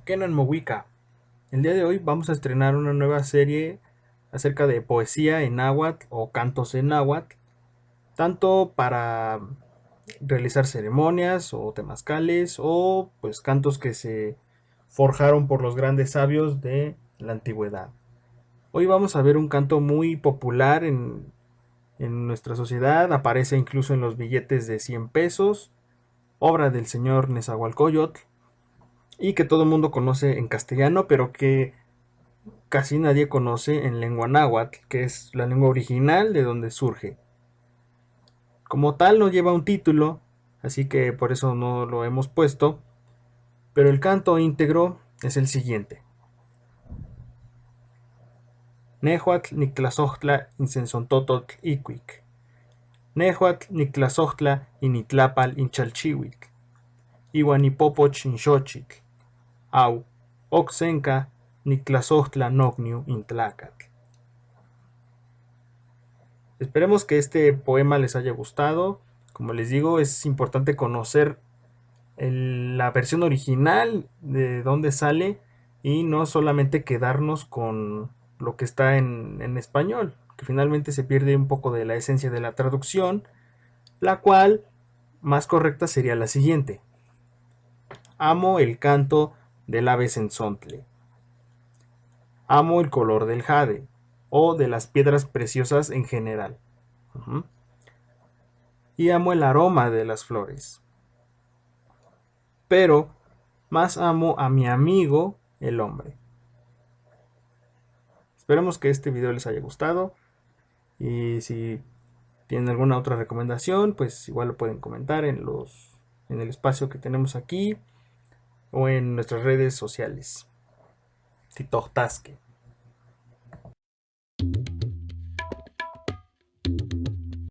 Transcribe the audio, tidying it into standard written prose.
Kenan Mowika. El día de hoy vamos a estrenar una nueva serie acerca de poesía en náhuatl o cantos en náhuatl, tanto para realizar ceremonias o temazcales o pues cantos que se forjaron por los grandes sabios de la antigüedad. Hoy vamos a ver un canto muy popular en nuestra sociedad, aparece incluso en los billetes de 100 pesos, obra del señor Nezahualcóyotl, y que todo el mundo conoce en castellano, pero que casi nadie conoce en lengua náhuatl, que es la lengua original de donde surge. Como tal no lleva un título, así que por eso no lo hemos puesto, pero el canto íntegro es el siguiente. Nehuatl nictlazohtla insensontototl iquic. Nehuatl nictlazohtla initlapal inchalchihuitl. Iwan ipopoch inxochitl. Au, oxenca nictlazohtla nocniu intlacatl. Esperemos que este poema les haya gustado. Como les digo, es importante conocer la versión original de dónde sale y no solamente quedarnos con lo que está en español, que finalmente se pierde un poco de la esencia de la traducción, la cual más correcta sería la siguiente. Amo el canto del ave sensontle. Amo el color del jade o de las piedras preciosas en general. Uh-huh. Y amo el aroma de las flores. Pero más amo a mi amigo el hombre. Esperemos que este video les haya gustado y si tienen alguna otra recomendación, pues igual lo pueden comentar en el espacio que tenemos aquí o en nuestras redes sociales. Titohtasque.